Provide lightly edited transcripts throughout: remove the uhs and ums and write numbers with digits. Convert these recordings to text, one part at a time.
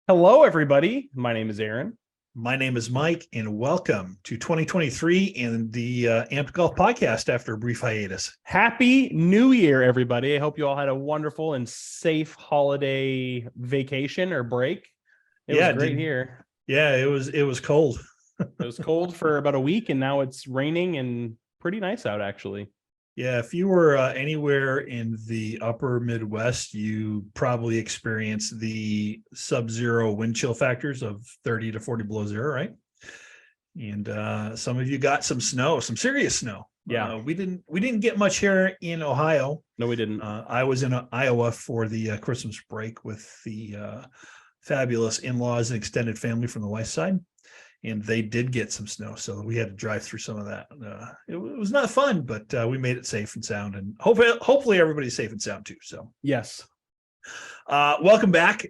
Hello, everybody. My name is Aaron. My name is Mike, and welcome to 2023 and the AMPED Golf Podcast after a brief hiatus. Happy New Year, everybody. I hope you all had a wonderful and safe holiday vacation or break. It was great here. Yeah, it was cold. It was cold for about a week, and now it's raining and pretty nice out, actually. Yeah, if you were anywhere in the upper Midwest, you probably experienced the sub-zero wind chill factors of 30 to 40 below zero, right? And some of you got some snow, some serious snow. Yeah, we didn't get much here in Ohio. No, we didn't. I was in Iowa for the Christmas break with the fabulous in-laws and extended family from the west side. And they did get some snow, so we had to drive through some of that. It was not fun, but we made it safe and sound, and hopefully everybody's safe and sound too. So yes, welcome back.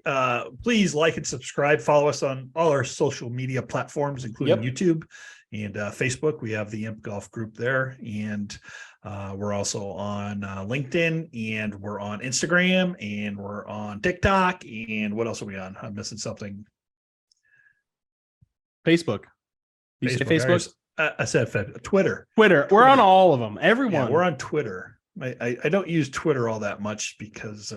Please like and subscribe. Follow us on all our social media platforms, including YouTube and Facebook. We have the Imp Golf group there, and we're also on LinkedIn, and we're on Instagram, and we're on TikTok. And what else are we on? I'm missing something. Facebook. You say Facebook? I said Twitter. We're on all of them. Everyone. Yeah, we're on Twitter. I don't use Twitter all that much because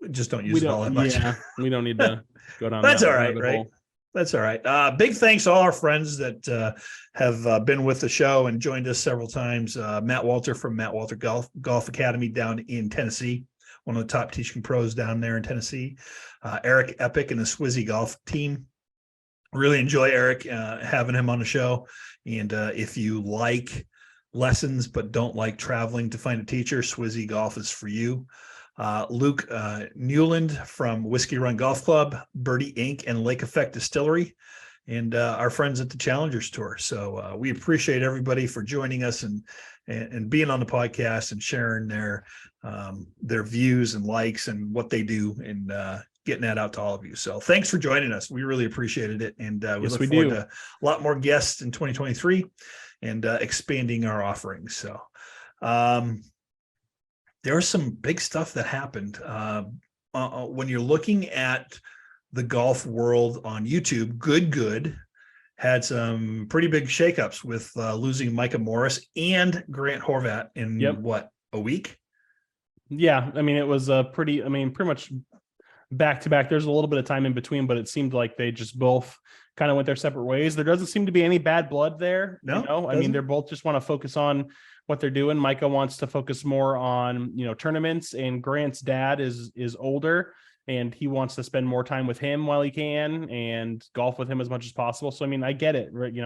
we just don't use it all that much. Yeah, we don't need to go down. That's all right, right? That's all right. Big thanks to all our friends that have been with the show and joined us several times. Matt Walter from Matt Walter Golf Academy down in Tennessee, one of the top teaching pros down there in Tennessee. Eric Epic and the Swizzy Golf team. Really enjoy Eric, having him on the show. And if you like lessons but don't like traveling to find a teacher, Swizzy Golf is for you. Luke Newland from Whiskey Run Golf Club, Birdie Inc., and Lake Effect Distillery, and our friends at the Challengers Tour. So we appreciate everybody for joining us and being on the podcast and sharing their views and likes and what they do, and getting that out to all of you. So thanks for joining us. We really appreciated it. And we look forward to a lot more guests in 2023 and expanding our offerings. So there was some big stuff that happened when you're looking at the golf world on YouTube. Good had some pretty big shakeups with losing Micah Morris and Grant Horvat in a week? Yeah. I mean, it was pretty much back to back. There's a little bit of time in between, but it seemed like they just both kind of went their separate ways. There doesn't seem to be any bad blood there. No, I mean, they're both just want to focus on what they're doing. Micah wants to focus more on, tournaments, and Grant's dad is older and he wants to spend more time with him while he can and golf with him as much as possible. So, I mean, I get it, right? You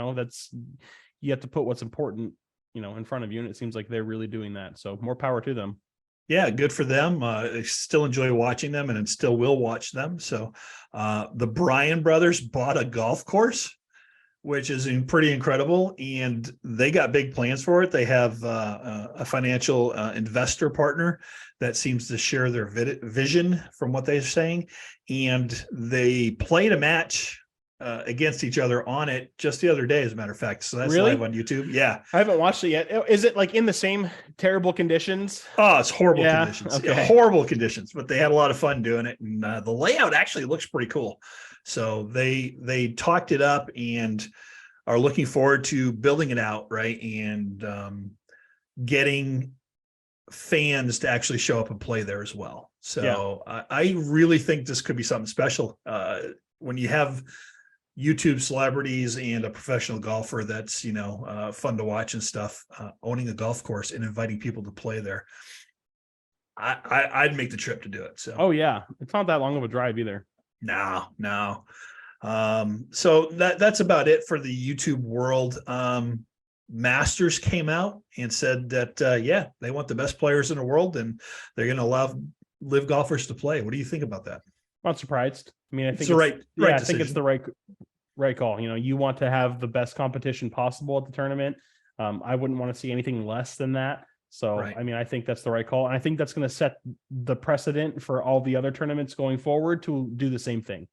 have to put what's important, in front of you. And it seems like they're really doing that. So more power to them. Yeah, good for them. I still enjoy watching them and still will watch them. So the Bryan brothers bought a golf course, which is pretty incredible. And they got big plans for it. They have a financial investor partner that seems to share their vision from what they're saying. And they played a match against each other on it just the other day, as a matter of fact. So that's live on YouTube. Yeah. I haven't watched it yet. Is it like in the same terrible conditions? Oh, it's horrible conditions. Okay. Yeah, horrible conditions, but they had a lot of fun doing it. And the layout actually looks pretty cool. So they talked it up and are looking forward to building it out, right? And getting fans to actually show up and play there as well. So I really think this could be something special. When you have YouTube celebrities and a professional golfer that's fun to watch and stuff, owning a golf course and inviting people to play there, I'd make the trip to do it. So it's not that long of a drive either. No. So that's about it for the YouTube world. Masters came out and said that they want the best players in the world and they're going to allow live golfers to play. What do you think about that? Not surprised. I mean, I think it's the right I think it's the right call. You want to have the best competition possible at the tournament. I wouldn't want to see anything less than that. So, I mean, I think that's the right call. And I think that's going to set the precedent for all the other tournaments going forward to do the same thing.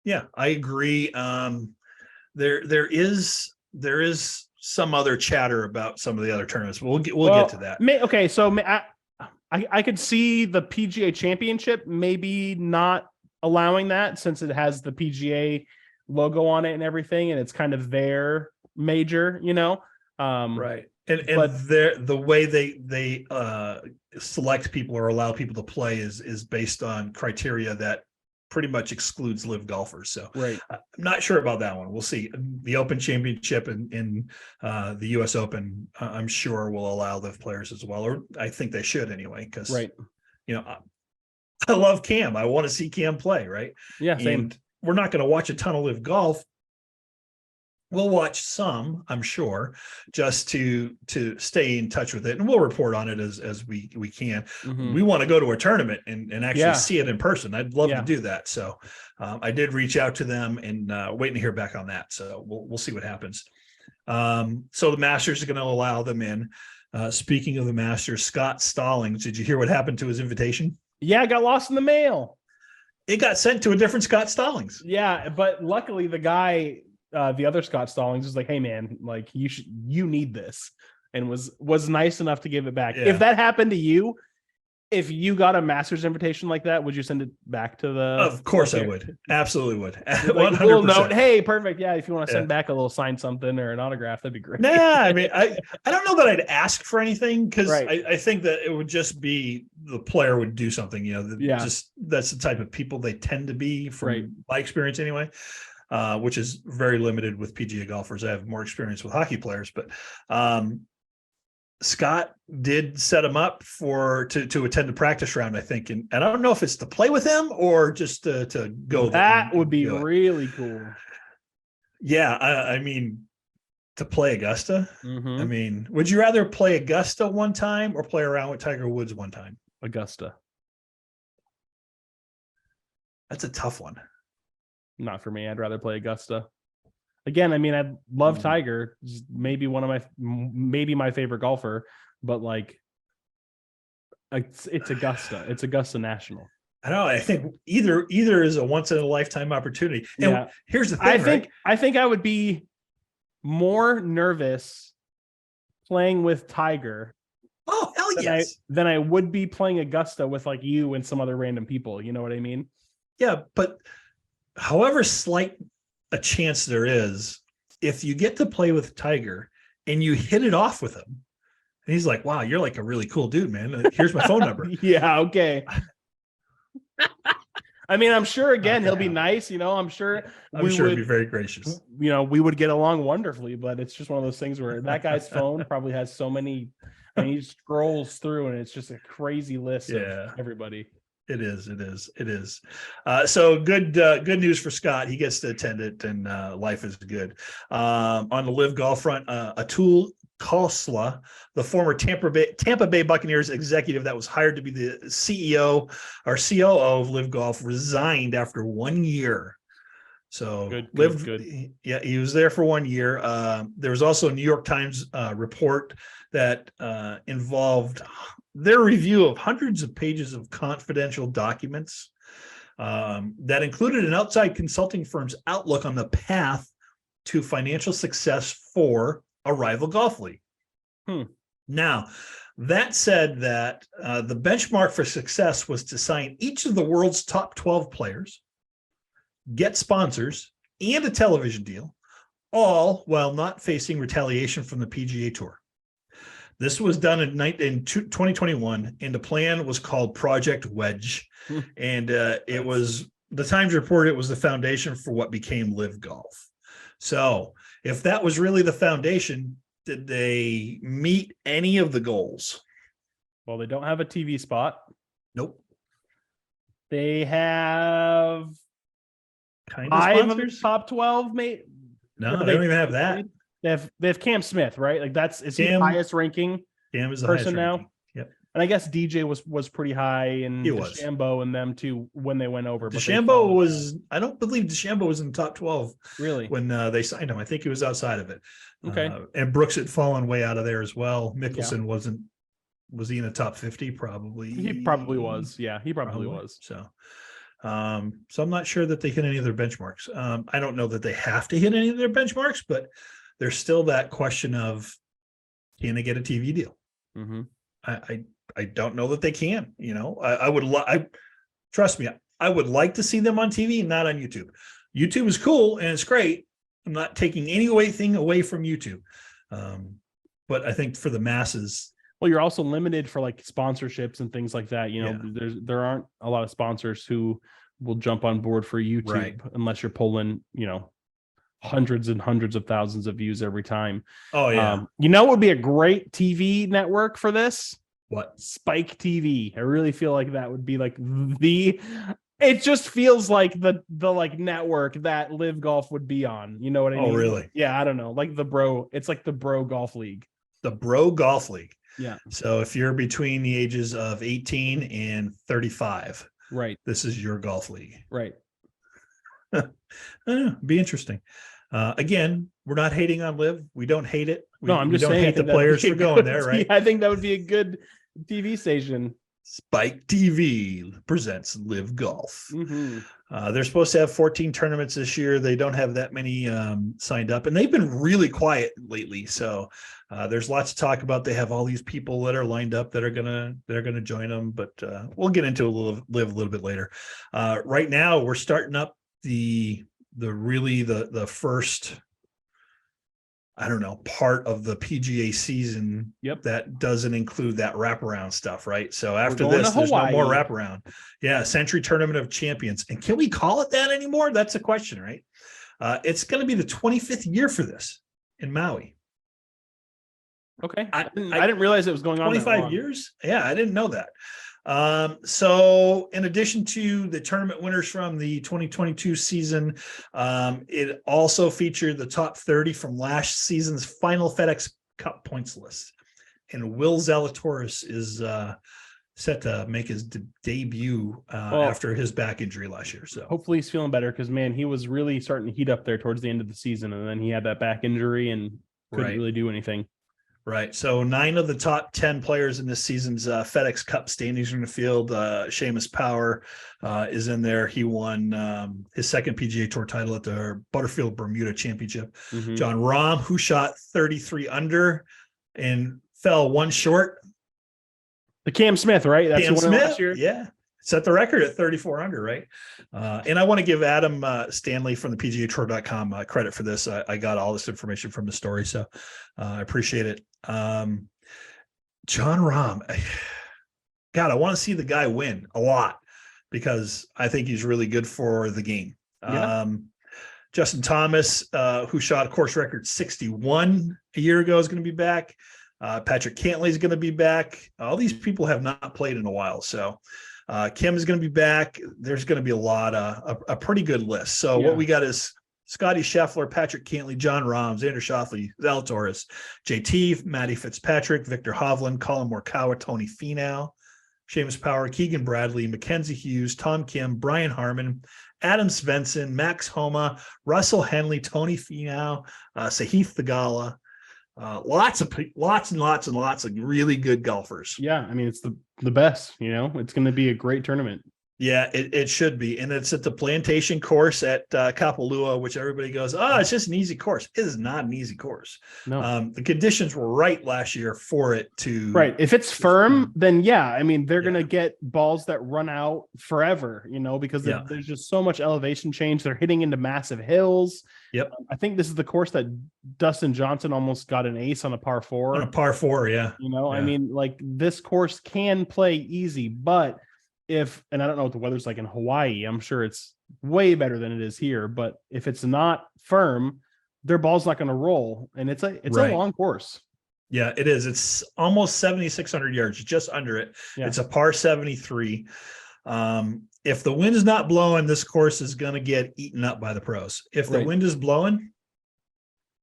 Yeah, I agree. There is some other chatter about some of the other tournaments. We'll get to that. Okay, so I could see the PGA Championship maybe not allowing that since it has the PGA logo on it and everything, and it's kind of their major, Right. And but the way they select people or allow people to play is based on criteria that pretty much excludes live golfers. So right. I'm not sure about that one. We'll see. The Open Championship in the U.S. Open, I'm sure will allow live players as well, or I think they should anyway, because Right. I love Cam. I want to see Cam play, right? Yeah, same. And we're not going to watch a ton of live golf. We'll watch some, I'm sure, just to stay in touch with it, and we'll report on it as we can. Mhm. We want to go to a tournament and actually Yeah. see it in person. I'd love Yeah. to do that. So I did reach out to them and waiting to hear back on that. So we'll see what happens. So the Masters is going to allow them in. Speaking of the Masters, Scott Stallings, did you hear what happened to his invitation? Yeah, I got lost in the mail. It got sent to a different Scott Stallings. Yeah, but luckily the guy, the other Scott Stallings, was like, "Hey man, like you need this," and was nice enough to give it back. Yeah. If that happened to you, if you got a Masters invitation like that, would you send it back to the? Of course I would. Absolutely would. Like a little note, hey, perfect. Yeah, if you want to send Yeah. back a little sign something or an autograph, that'd be great. Nah, I mean, I don't know that I'd ask for anything, because Right. I think that it would just be the player would do something, Yeah. just that's the type of people they tend to be from Right. my experience anyway, which is very limited with PGA golfers. I have more experience with hockey players, but Scott did set him up to attend the practice round, I think. And I don't know if it's to play with him or just to go. That would be do it. really cool. Yeah. I mean, to play Augusta. Mhm. I mean, would you rather play Augusta one time or play around with Tiger Woods one time? Augusta. That's a tough one. Not for me. I'd rather play Augusta. Again, I mean, I love Tiger. He's maybe maybe my favorite golfer, but like, it's Augusta. It's Augusta National. I don't know. I think either is a once in a lifetime opportunity. And Yeah. here's the thing. I think I would be more nervous playing with Tiger Oh, hell than yes. than I would be playing Augusta with like you and some other random people. You know what I mean? Yeah, but however slight a chance there is, if you get to play with Tiger and you hit it off with him, and he's like, "Wow, you're like a really cool dude, man. Here's my phone number." Yeah, okay. I mean, I'm sure again he'll be nice, I'm sure He'd be very gracious. we would get along wonderfully, but it's just one of those things where that guy's phone probably has so many. I mean, he scrolls through and it's just a crazy list of everybody. It is. So good news for Scott. He gets to attend it, and life is good. On the live golf front, Atul Khosla, the former Tampa Bay Buccaneers executive that was hired to be the CEO or COO of live golf, resigned after 1 year. So good. Yeah, he was there for 1 year. There was also a New York Times report that involved their review of hundreds of pages of confidential documents that included an outside consulting firm's outlook on the path to financial success for a rival golf league. Now, that said that the benchmark for success was to sign each of the world's top 12 players, get sponsors, and a television deal, all while not facing retaliation from the PGA Tour. This was done in 2021, and the plan was called Project Wedge. And it was, the Times reported, it was the foundation for what became Live Golf. So if that was really the foundation, did they meet any of the goals? Well, they don't have a TV spot. Nope. They have Kind of 5 of the sponsors? top 12, mate. No, they don't even have that. They have Cam Smith, right? Like is he the Cam- highest ranking Cam is the person highest now? ranking. Yep. And I guess DJ was pretty high, and He was. DeChambeau and them too when they went over. but they DeChambeau followed was, I don't believe DeChambeau was in the top 12 really when they signed him. I think he was outside of it. okay. And Brooks had fallen way out of there as well. Mickelson was he in the top 50? Probably. He probably was. Yeah, he probably was. So I'm not sure that they hit any of their benchmarks. I don't know that they have to hit any of their benchmarks, but there's still that question of, can they get a TV deal? Mm-hmm. I don't know that they can. I would trust me. I would like to see them on TV, not on YouTube. YouTube is cool and it's great. I'm not taking anything away from YouTube. But I think for the masses, well, you're also limited for like sponsorships and things like that. You know, there aren't a lot of sponsors who will jump on board for YouTube unless you're pulling, you know, hundreds and hundreds of thousands of views every time. Oh yeah. You know, it would be a great TV network for this. What? Spike TV. I really feel like that would be like it just feels like the like network that Live Golf would be on. You know what I mean? Oh, really? Yeah, I don't know. Like it's like the Bro Golf League. The Bro Golf League. Yeah. So if you're between the ages of 18 and 35, right, this is your golf league. Right. I don't know, be interesting. Again, we're not hating on Live. We don't hate it. I'm just saying don't hate the players for going there, right? I think that would be a good TV station. Spike TV presents Live Golf. Mm-hmm. They're supposed to have 14 tournaments this year. They don't have that many signed up, and they've been really quiet lately. So there's lots to talk about. They have all these people that are lined up that are gonna join them, but we'll get into Live a little bit later. Right now, we're starting up the first, I don't know, part of the PGA season. Yep. That doesn't include that wraparound stuff, right? So after this, there's no more wraparound. Yeah. Century Tournament of Champions. And can we call it that anymore? That's a question, right? It's going to be the 25th year for this in Maui. Okay. I didn't realize it was going on 25 years. Yeah. I didn't know that. So in addition to the tournament winners from the 2022 season, it also featured the top 30 from last season's final FedEx Cup points list. And Will Zalatoris is set to make his debut after his back injury last year. So hopefully he's feeling better, because man, he was really starting to heat up there towards the end of the season, and then he had that back injury and couldn't really do anything. Right. So 9 of the top 10 players in this season's FedEx Cup standings are in the field. Seamus Power is in there. He won his second PGA Tour title at the Butterfield Bermuda Championship. Mm-hmm. Jon Rahm, who shot 33 under and fell one short. The Cam Smith, right? That's Cam Smith, last year. Yeah. Set the record at 34 under, right? And I want to give Adam Stanley from the PGAtour.com credit for this. I got all this information from the story, so I appreciate it. Jon Rahm, God, I want to see the guy win a lot, because I think he's really good for the game. Yeah. Justin Thomas, who shot a course record 61 a year ago, is going to be back. Patrick Cantlay is going to be back. All these people have not played in a while, so Kim is going to be back. There's going to be a pretty good list. So what we got is Scotty Scheffler, Patrick Cantlay, Jon Rahm, Xander Schauffele, Zalatoris, JT, Matty Fitzpatrick, Victor Hovland, Colin Morikawa, Tony Finau, Seamus Power, Keegan Bradley, Mackenzie Hughes, Tom Kim, Brian Harmon, Adam Svensson, Max Homa, Russell Henley, Tony Finau, Sahith Theegala. Lots and lots of really good golfers. Yeah, I mean, it's the best. You know, it's going to be a great tournament. Yeah, it should be. And it's at the Plantation course at Kapalua, which everybody goes, it's just an easy course. It is not an easy course. No. The conditions were right last year for it to. Right. If it's firm, then yeah, I mean, they're going to get balls that run out forever, you know, because there's just so much elevation change. They're hitting into massive hills. Yep. I think this is the course that Dustin Johnson almost got an ace on a par 4. On a par 4, yeah. You know, I mean, like, this course can play easy, but and I don't know what the weather's like in Hawaii, I'm sure it's way better than it is here, but if it's not firm, their ball's not going to roll, and it's a long course. Yeah, it is. It's almost 7,600 yards, just under it. Yeah. It's a par 73. If the wind is not blowing, this course is going to get eaten up by the pros. If the wind is blowing,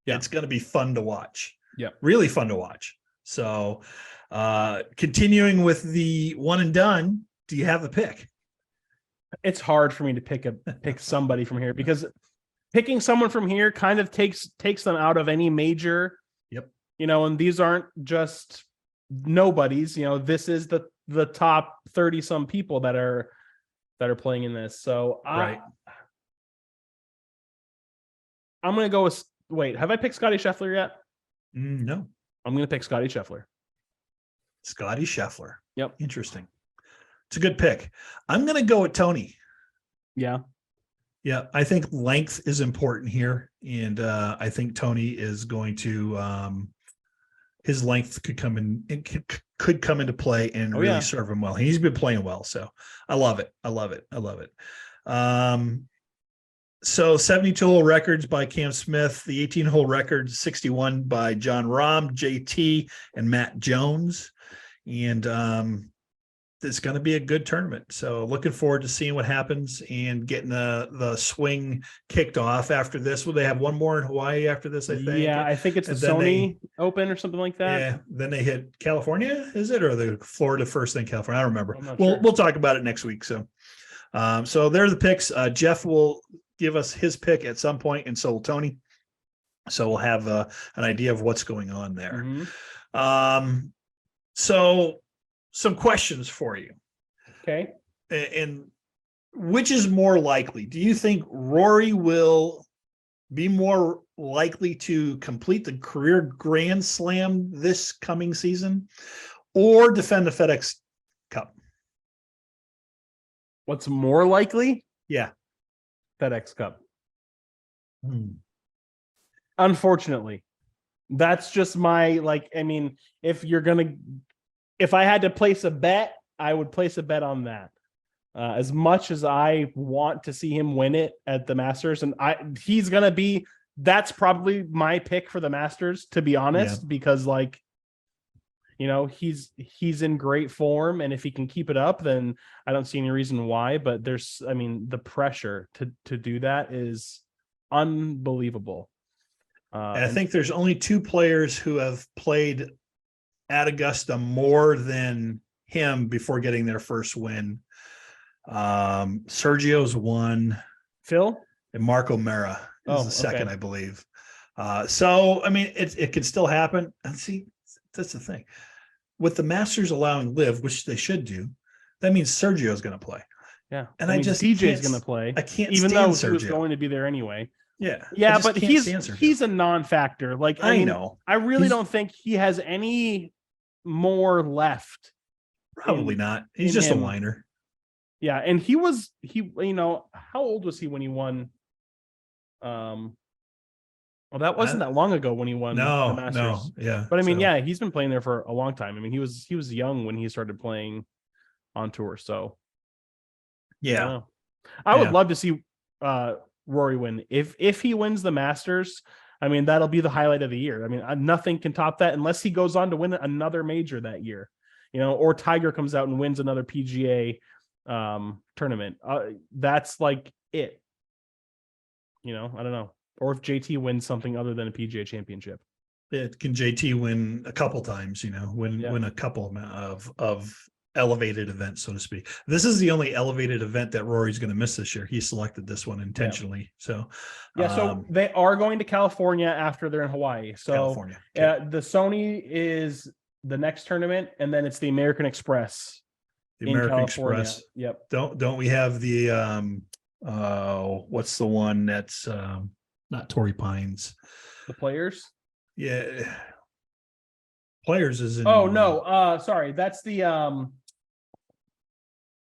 it's going to be fun to watch. Yeah, really fun to watch. So, continuing with the one and done. Do you have a pick? It's hard for me to pick somebody from here, because picking someone from here kind of takes them out of any major. Yep. You know, and these aren't just nobodies. You know, this is the top 30 some people that are playing in this. So I'm going to go with. Wait, have I picked Scotty Scheffler yet? No. I'm going to pick Scotty Scheffler. Scotty Scheffler. Yep. Interesting. It's a good pick. I'm going to go with Tony. Yeah. Yeah, I think length is important here, and I think Tony is going to his length could come in, it could come into play and really serve him well. He's been playing well, so I love it. I love it. I love it. So 72 hole records by Cam Smith, the 18 hole records 61 by John Rahm, JT, and Matt Jones, and it's going to be a good tournament. So looking forward to seeing what happens and getting the swing kicked off after this. Will they have one more in Hawaii after this? I think. Yeah, I think it's the Sony Open or something like that. Yeah. Then they hit California, is it, or the Florida first, then California? I don't remember. Sure. We'll talk about it next week. So, so there's the picks. Jeff will give us his pick at some point, and so will Tony. So we'll have an idea of what's going on there. Mm-hmm. So some questions for you. Okay. And which is more likely? Do you think Rory will be more likely to complete the career Grand Slam this coming season or defend the FedEx Cup? What's more likely? Yeah. FedEx Cup. Unfortunately. That's just my, I mean, if I had to place a bet, I would place a bet on that. As much as I want to see him win it at the Masters, and that's probably my pick for the Masters, to be honest, because he's in great form, and if he can keep it up, then I don't see any reason why. But the pressure to do that is unbelievable. I think there's only two players who have played at Augusta more than him before getting their first win. Sergio's one, Phil, and Marco Mera is the second, I believe. So I mean, it can still happen. And see, that's the thing with the Masters allowing live, which they should do. That means Sergio's going to play. Yeah, and I just DJ's going to play. I can't, even though Sergio. He was going to be there anyway. Yeah, but he's a non-factor. I know. I really don't think he has any more left. Probably not. He's just a whiner. Yeah, and how old was he when he won? Well, that wasn't that long ago when he won the Masters. No, yeah. But I mean, he's been playing there for a long time. I mean, he was young when he started playing on tour. So yeah, I would love to see Rory win. If he wins the Masters, I mean, that'll be the highlight of the year. I mean, nothing can top that unless he goes on to win another major that year, or Tiger comes out and wins another PGA tournament. That's it. I don't know. Or if JT wins something other than a PGA championship. Can JT win a couple times, win a couple of elevated events, so to speak. This is the only elevated event that Rory's going to miss this year. He selected this one intentionally. So so they are going to California after they're in Hawaii. So California. Okay. The Sony is the next tournament, and then it's the American Express. The American Express. Yep. Don't we have the what's the one that's not Torrey Pines? The Players? Yeah. Players is in sorry. That's the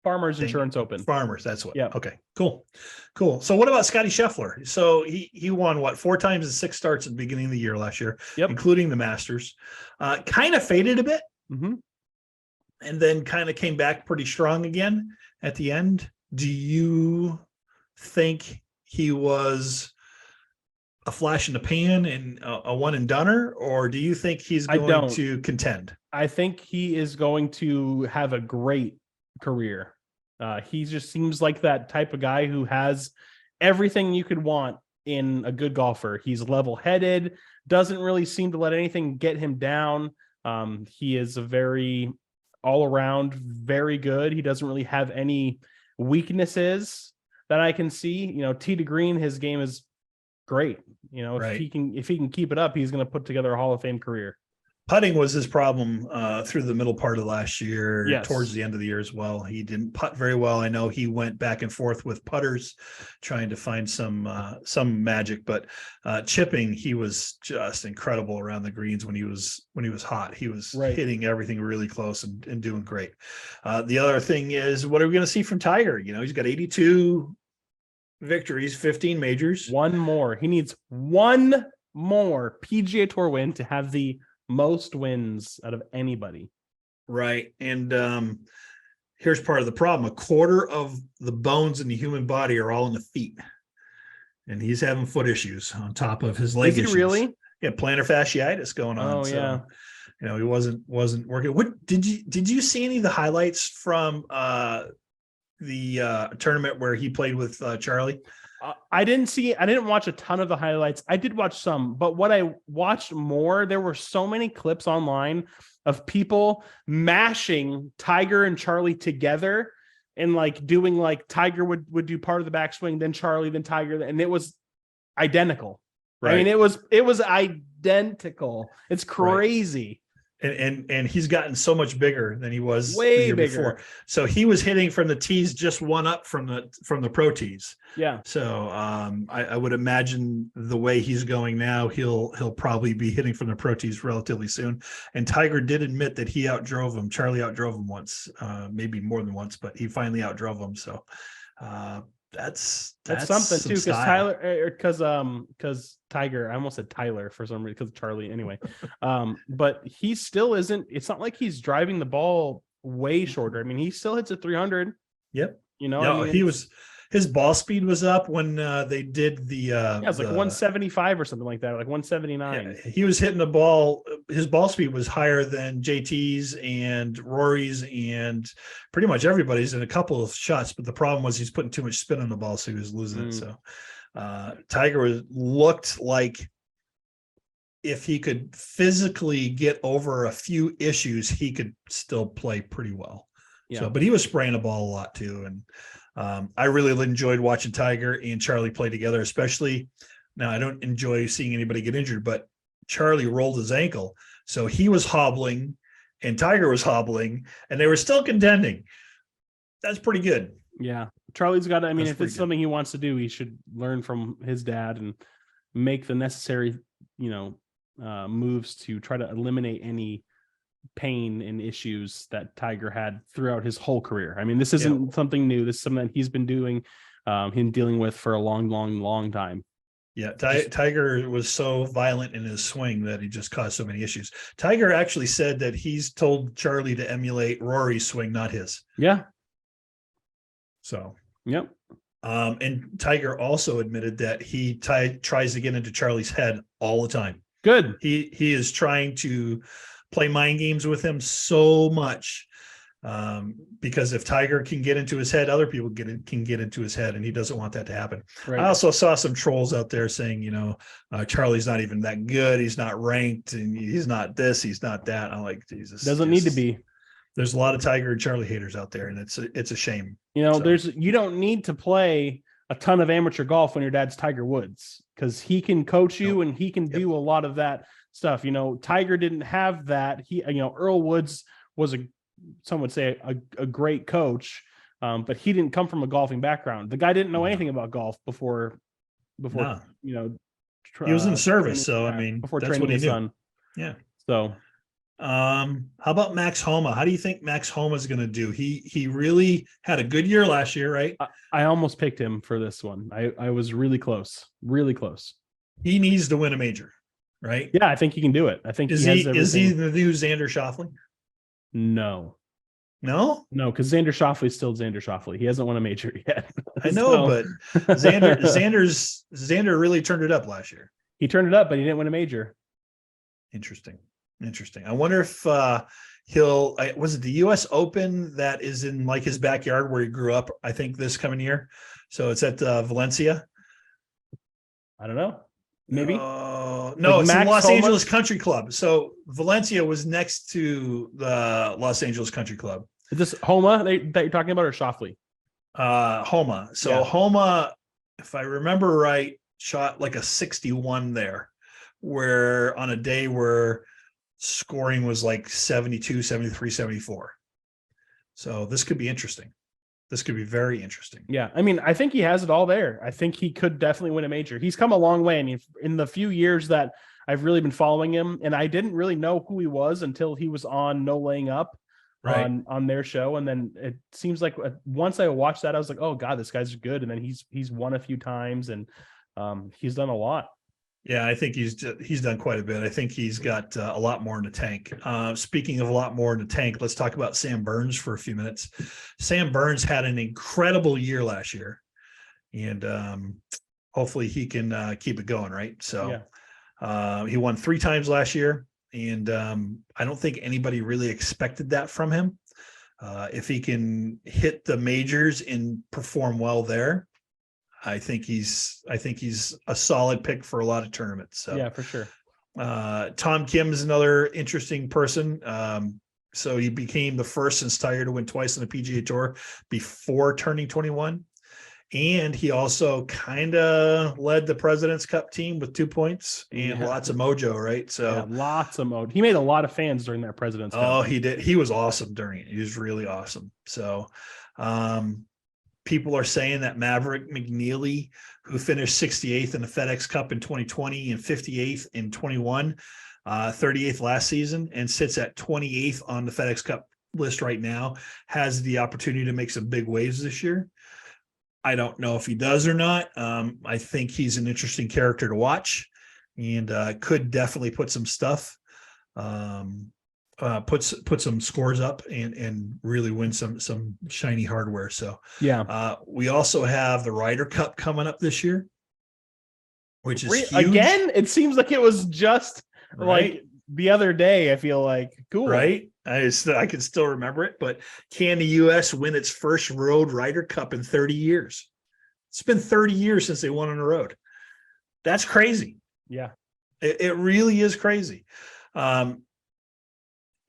Farmers Insurance Open. Farmers, that's what. Yeah. Okay, cool. So what about Scotty Scheffler? So he won 4 times in 6 starts at the beginning of the year last year, including the Masters. Kind of faded a bit. Mm-hmm. And then kind of came back pretty strong again at the end. Do you think he was a flash in the pan and a one and doneer, or do you think he's going to contend? I think he is going to have a great career. He just seems like that type of guy who has everything you could want in a good golfer. He's level-headed, doesn't really seem to let anything get him down. He is a very all-around very good. He doesn't really have any weaknesses that I can see. Tee to green, his game is great. If he can keep it up, he's going to put together a Hall of Fame career. Putting was his problem through the middle part of last year, towards the end of the year as well. He didn't putt very well. I know he went back and forth with putters, trying to find some magic, but chipping, he was just incredible around the greens when he was hot. He was hitting everything really close and doing great. The other thing is, what are we going to see from Tiger? He's got 82 victories, 15 majors. One more. He needs one more PGA Tour win to have the most wins out of anybody. Right. And here's part of the problem. A quarter of the bones in the human body are all in the feet. And he's having foot issues on top of his leg issues. Really? Yeah, plantar fasciitis going on. Oh, yeah. You know, he wasn't working. What did you see any of the highlights from the tournament where he played with Charlie? I didn't watch a ton of the highlights. I did watch some, but what I watched more, there were so many clips online of people mashing Tiger and Charlie together and like doing like Tiger would do part of the backswing, then Charlie, then Tiger, and it was identical. Right. I mean, it was identical. It's crazy. Right. And he's gotten so much bigger than he was way the year bigger before. So he was hitting from the tees just one up from the pro tees. Yeah. So I would imagine the way he's going now, he'll probably be hitting from the pro tees relatively soon. And Tiger did admit that he outdrove him. Charlie outdrove him once, maybe more than once, but he finally outdrove him. So that's something too, because Tyler, because Tiger, I almost said Tyler for some reason, because Charlie anyway. But he still isn't. It's not like he's driving the ball way shorter. I mean, he still hits at 300. Yep. You know, no, I mean, his ball speed was up when they did the it was like 175 or something like that, like 179. Yeah, he was hitting the ball. His ball speed was higher than JT's and Rory's and pretty much everybody's in a couple of shots. But the problem was he's putting too much spin on the ball, so he was losing it. So Tiger looked like if he could physically get over a few issues, he could still play pretty well. Yeah. So, but he was spraying the ball a lot too. And I really enjoyed watching Tiger and Charlie play together, especially now. I don't enjoy seeing anybody get injured, but Charlie rolled his ankle. So he was hobbling and Tiger was hobbling and they were still contending. That's pretty good. Yeah. Charlie's got to, I mean, if it's something he wants to do, he should learn from his dad and make the necessary, moves to try to eliminate any pain and issues that Tiger had throughout his whole career. I mean, this isn't something new. This is something that he's been doing, him dealing with for a long time. Yeah, Tiger was so violent in his swing that he just caused so many issues. Tiger actually said that he's told Charlie to emulate Rory's swing, not his. Yeah. So. Yep. And Tiger also admitted that he tries to get into Charlie's head all the time. Good. He is trying to play mind games with him so much because if Tiger can get into his head, other people can get into his head, and he doesn't want that to happen. Right. I also saw some trolls out there saying, Charlie's not even that good. He's not ranked, and he's not this, he's not that. I'm like, Jesus, doesn't need to be. There's a lot of Tiger and Charlie haters out there, and it's a shame. You don't need to play a ton of amateur golf when your dad's Tiger Woods, because he can coach you and he can do a lot of that stuff. Tiger didn't have that. Earl Woods was some would say a great coach, but he didn't come from a golfing background. The guy didn't know anything about golf before he was in service. So I mean, before that's training what he his knew. son. Yeah. So, how about Max Homa? How do you think Max Homa is going to do? He really had a good year last year, right? I almost picked him for this one. I was really close. He needs to win a major, right? Yeah, I think he can do it. I think is he the new Xander Schauffele? No, because Xander Schauffele is still Xander Schauffele. He hasn't won a major yet. I know, but Xander really turned it up last year. He turned it up, but he didn't win a major. Interesting. I wonder if was it the US Open that is in like his backyard where he grew up, I think this coming year. So it's at Valencia. I don't know. Maybe. No, it's in Los Angeles Country Club. So Valencia was next to the Los Angeles Country Club. Is this Homa that you're talking about, or Schauffele? Homa. So Homa, if I remember right, shot like a 61 there, where on a day where scoring was like 72, 73, 74. So this could be interesting. This could be very interesting. Yeah. I mean, I think he has it all there. I think he could definitely win a major. He's come a long way. And in the few years that I've really been following him, and I didn't really know who he was until he was on No Laying Up. Right. on their show. And then it seems like once I watched that, I was like, oh God, this guy's good. And then he's won a few times, and he's done a lot. Yeah, I think he's done quite a bit. I think he's got a lot more in the tank. Speaking of a lot more in the tank, let's talk about Sam Burns for a few minutes. Sam Burns had an incredible year last year, and hopefully he can keep it going, right? So he won 3 times last year, and I don't think anybody really expected that from him. If he can hit the majors and perform well there, I think he's a solid pick for a lot of tournaments. So yeah, for sure. Tom Kim is another interesting person. So he became the first since Tiger to win twice on the PGA Tour before turning 21. And he also kind of led the President's Cup team with 2 points and lots of mojo, right? So lots of mojo. He made a lot of fans during that President's Cup. Oh, he did. He was awesome during it. He was really awesome. So people are saying that Maverick McNeely, who finished 68th in the FedEx Cup in 2020 and 58th in 21, 38th last season, and sits at 28th on the FedEx Cup list right now, has the opportunity to make some big waves this year. I don't know if he does or not. I think he's an interesting character to watch, and could definitely put some stuff, put some scores up and really win some shiny hardware. So we also have the Ryder Cup coming up this year, which is huge. Again, it seems like it was just like the other day. I feel like cool, right? I can still remember it, but can the U.S. win its first road Ryder Cup in 30 years? It's been 30 years since they won on the road. That's crazy. Yeah, it really is crazy.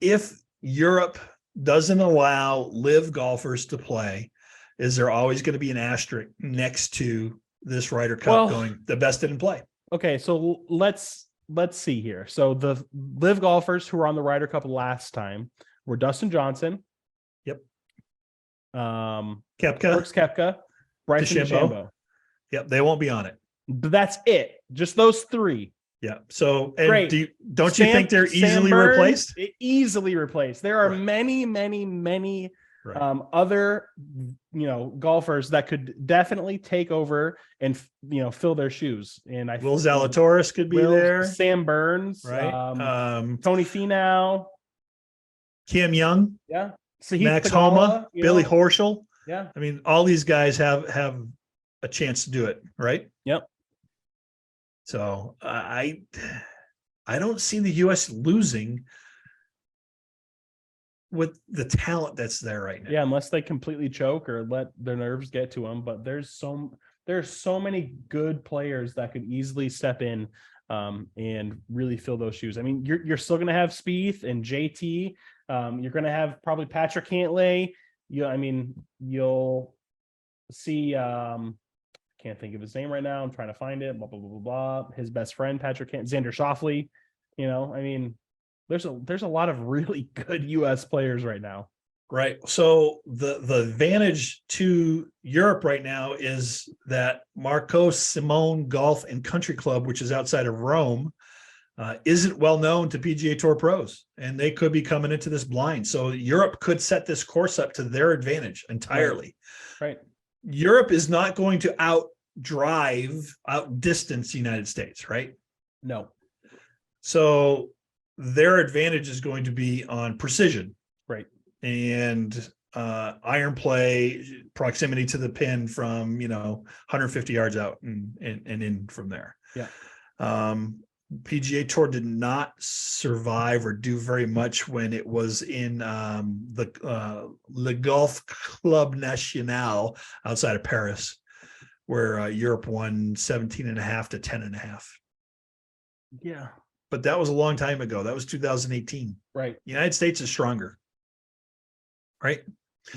If Europe doesn't allow live golfers to play, is there always going to be an asterisk next to this Ryder Cup going the best didn't play? Okay, so let's see here. So the live golfers who were on the Ryder Cup last time were Dustin Johnson. Yep. Koepka. Brooks Koepka. Bryson DeChambeau. Yep, they won't be on it. But that's it. Just those 3. Yeah. So, and don't you think they're easily replaced? Easily replaced. There are many other, golfers that could definitely take over and fill their shoes. And Will Zalatoris could be there. Sam Burns, right? Tony Finau, Kim Young, Max Tagala, Homa, Billy Horschel. Yeah. I mean, all these guys have a chance to do it, right? Yep. So I don't see the U.S. losing with the talent that's there right now. Yeah, unless they completely choke or let their nerves get to them. But there's so many good players that could easily step in and really fill those shoes. I mean, you're still going to have Spieth and JT. You're going to have probably Patrick Cantlay. You'll see. Can't think of his name right now. I'm trying to find it. Blah blah blah blah blah. His best friend Patrick Xander Schauffele. There's a lot of really good U.S. players right now. Right. So the advantage to Europe right now is that Marco Simone Golf and Country Club, which is outside of Rome, isn't well known to PGA Tour pros, and they could be coming into this blind. So Europe could set this course up to their advantage entirely. Right. Europe is not going to outdistance the United States, right? No. So their advantage is going to be on precision, right, and iron play, proximity to the pin from 150 yards out and in from there. Yeah. PGA Tour did not survive or do very much when it was in the Le Golf Club National outside of Paris, where Europe won 17.5 to 10.5. Yeah. But that was a long time ago. That was 2018. Right. The United States is stronger. Right.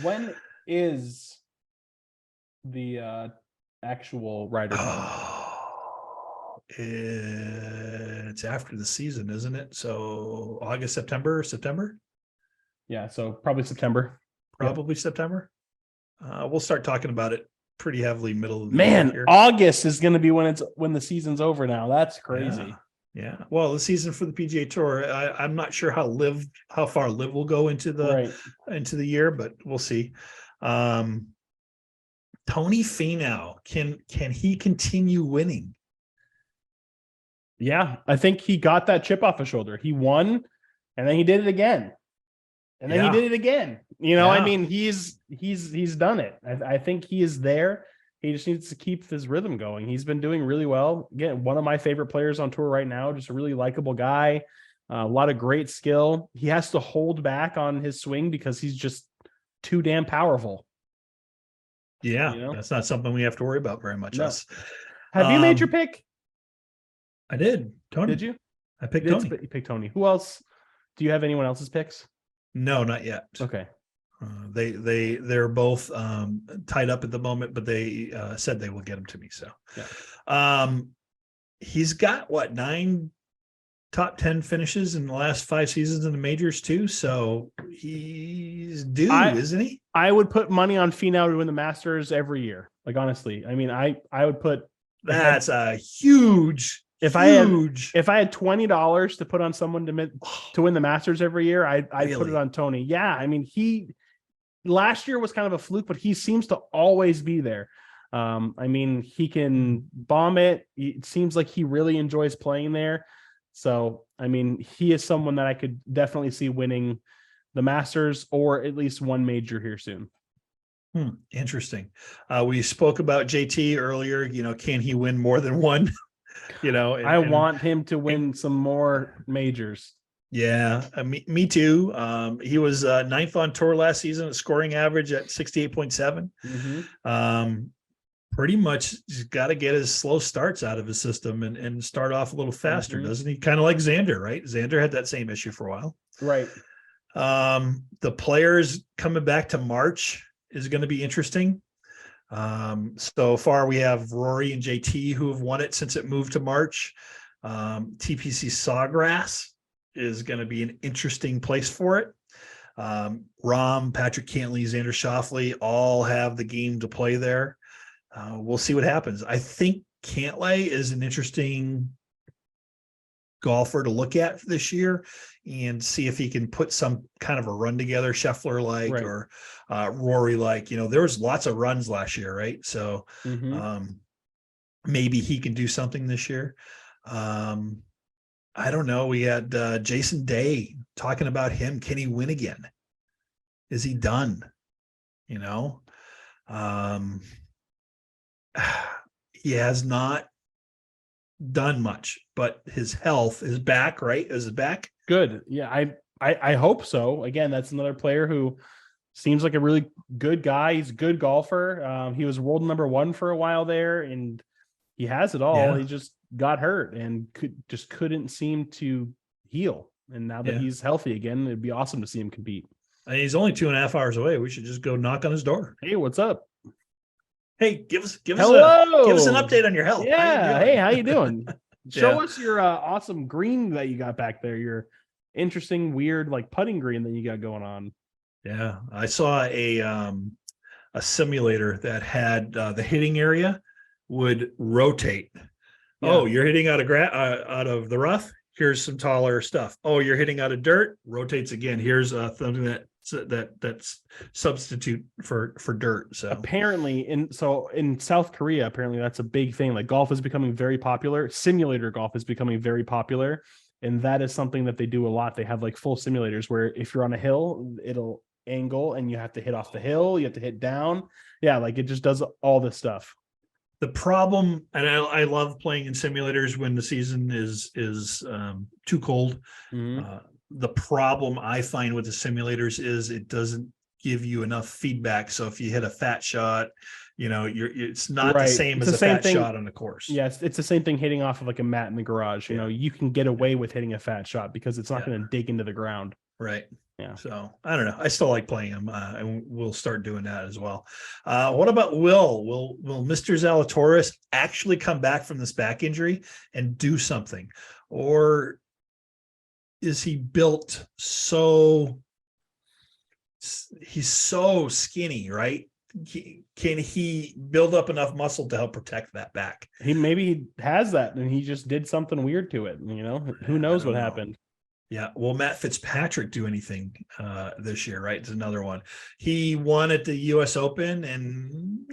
When is the actual Ryder Cup? It's after the season, isn't it? So August, September. Yeah. So probably September. September. We'll start talking about it pretty heavily middle of the year. Year. August is going to be when the season's over now. That's crazy. Yeah. Well, the season for the PGA Tour, I'm not sure how far Liv will go into the year, but we'll see. Tony Finau, can he continue winning? Yeah, I think he got that chip off his shoulder. He won, and then he did it again, and then he did it again. I mean, he's done it. I think he is there. He just needs to keep his rhythm going. He's been doing really well. Again, one of my favorite players on tour right now. Just a really likable guy. A lot of great skill. He has to hold back on his swing because he's just too damn powerful. Yeah, that's not something we have to worry about very much. No. Have you made your pick? I did. Tony. Did you? I picked Tony. You picked Tony. Who else? Do you have anyone else's picks? No, not yet. Okay. They're both tied up at the moment, but they said they will get them to me. So, he's got 9 top 10 finishes in the last 5 seasons in the majors too. So he's due, isn't he? I would put money on Finau to win the Masters every year. Like, honestly, I mean, I would put. That's a huge. If I had $20 to put on someone to win the Masters every year, I'd put it on Tony. Yeah, I mean, last year was kind of a fluke, but he seems to always be there. I mean, he can bomb it. It seems like he really enjoys playing there. So, I mean, he is someone that I could definitely see winning the Masters or at least one major here soon. Interesting. We spoke about JT earlier. Can he win more than one? I want him to win some more majors. Yeah, me too. He was 9th on tour last season, a scoring average at 68.7. Mm-hmm. Pretty much got to get his slow starts out of his system and start off a little faster, doesn't he? Kind of like Xander, right? Xander had that same issue for a while. Right. The players coming back to March is going to be interesting. So far we have Rory and JT who have won it since it moved to March. TPC Sawgrass is going to be an interesting place for it. Rahm, Patrick Cantley, Xander Schauffele all have the game to play there. We'll see what happens. I think Cantlay is an interesting golfer to look at this year and see if he can put some kind of a run together, Scheffler like, right, or Rory like. There was lots of runs last year, right? So maybe he can do something this year. I don't know. We had Jason Day talking about him. Can he win again? Is he done? He has not done much, but his health is back, right? Is it back? Good. Yeah, I hope so. Again, that's another player who seems like a really good guy. He's a good golfer. He was world number 1 for a while there, and he has it all. Yeah. He just got hurt and couldn't seem to heal. And now that he's healthy again, it'd be awesome to see him compete. He's only 2.5 hours away. We should just go knock on his door. Hey, what's up? Hey, give us an update on your health. Yeah. Hey, how you doing? Show us your awesome green that you got back there. Your interesting, weird, like putting green that you got going on. Yeah, I saw a simulator that had the hitting area would rotate. Yeah. Oh, you're hitting out of the rough. Here's some taller stuff. Oh, you're hitting out of dirt. Rotates again. Here's something that's substitute for dirt. So apparently in South Korea, apparently that's a big thing. Like golf is becoming very popular. Simulator golf is becoming very popular. And that is something that they do a lot. They have like full simulators where if you're on a hill, it'll angle and you have to hit off the hill. You have to hit down. Yeah. Like it just does all this stuff. The problem, and I love playing in simulators when the season is too cold. Mm-hmm. The problem I find with the simulators is it doesn't give you enough feedback. So if you hit a fat shot, it's not the same as a fat shot on the course. Yes, it's the same thing hitting off of like a mat in the garage. You can get away with hitting a fat shot because it's not going to dig into the ground. Right. Yeah. So I don't know. I still like playing them, and we'll start doing that as well. What about Will? Will Mr. Zalatoris actually come back from this back injury and do something, or is he built he's so skinny, right? can he build up enough muscle to help protect that back? He has that, and he just did something weird to it. Who knows what happened? Yeah. Will Matt Fitzpatrick do anything this year? Right. It's another one. He won at the U.S. Open, and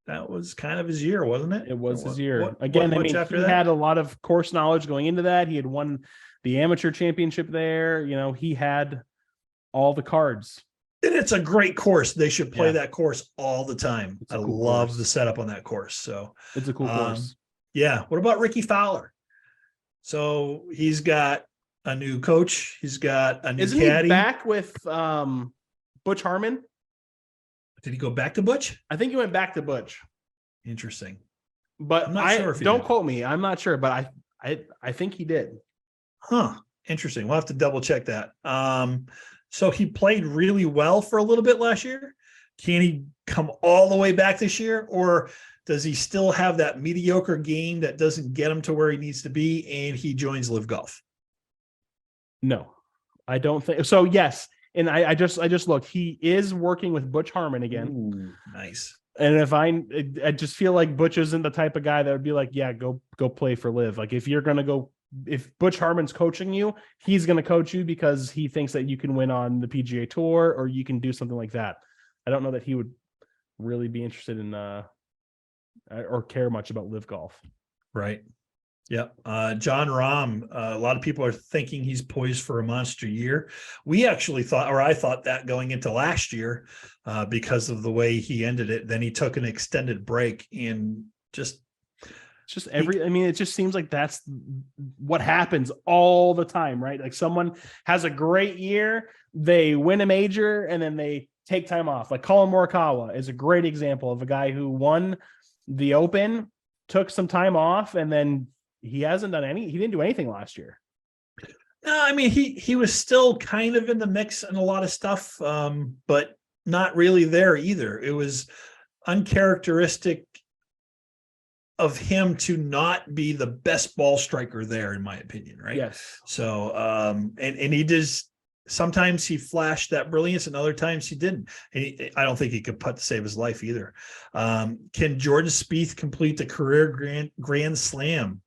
that was kind of his year, wasn't it? It was his year. Again, he had a lot of course knowledge going into that. He had won the amateur championship there. He had all the cards. And it's a great course. They should play that course all the time. I love the setup on that course. So it's a cool course. Yeah. What about Ricky Fowler? So he's got a new coach. He's got a new caddy. Isn't he back with Butch Harmon? Did he go back to Butch? I think he went back to Butch. Interesting. But I'm not sure if don't quote me. I'm not sure, but I think he did. Huh. Interesting. We'll have to double check that. So he played really well for a little bit last year. Can he come all the way back this year? Or does he still have that mediocre game that doesn't get him to where he needs to be and he joins Live Golf? No, I don't think so. Yes. And I just looked, he is working with Butch Harmon again. Ooh, nice. And if I just feel like Butch isn't the type of guy that would be like, yeah, go play for Live. Like if Butch Harmon's coaching you, he's going to coach you because he thinks that you can win on the PGA Tour or you can do something like that. I don't know that he would really be interested in or care much about Live Golf. Right. Yep. John Rahm, a lot of people are thinking he's poised for a monster year. We actually thought, or I thought that going into last year because of the way he ended it. Then he took an extended break and it just seems like that's what happens all the time, right? Like someone has a great year, they win a major, and then they take time off. Like Colin Morikawa is a great example of a guy who won the Open, took some time off, and then he didn't do anything last year. No, I mean, he was still kind of in the mix and a lot of stuff, but not really there either. It was uncharacteristic of him to not be the best ball striker there, in my opinion, right? Yes. So, and he just, sometimes he flashed that brilliance and other times he didn't. I don't think he could putt to save his life either. Can Jordan Spieth complete the career grand slam?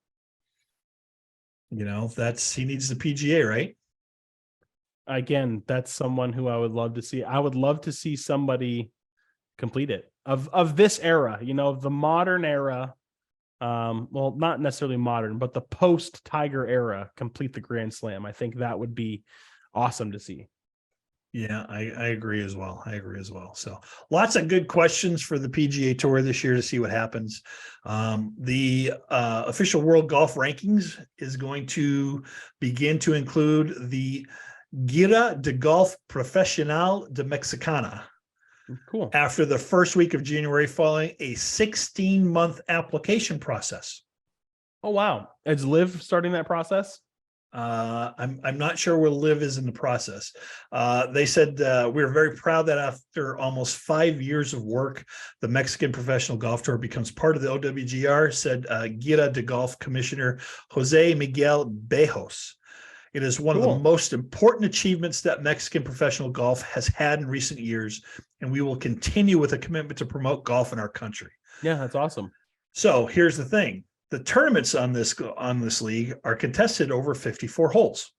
He needs the PGA, right? Again, that's someone who I would love to see. I would love to see somebody complete it of this era, the modern era. Well, not necessarily modern, but the post Tiger era, complete the Grand Slam. I think that would be awesome to see. Yeah, I agree as well. So lots of good questions for the PGA Tour this year to see what happens. The official World Golf Rankings is going to begin to include the Gira de Golf Profesional de Mexicana. Cool. After the first week of January, following a 16-month application process. Oh, wow. Is Liv starting that process? I'm not sure where Liv is in the process. They said we're very proud that after almost 5 years of work, the Mexican Professional Golf Tour becomes part of the OWGR, said Gira de Golf Commissioner Jose Miguel Bejos. It is one of the most important achievements that Mexican professional golf has had in recent years, and we will continue with a commitment to promote golf in our country. Yeah, that's awesome. So here's the thing. The tournaments on this league are contested over 54 holes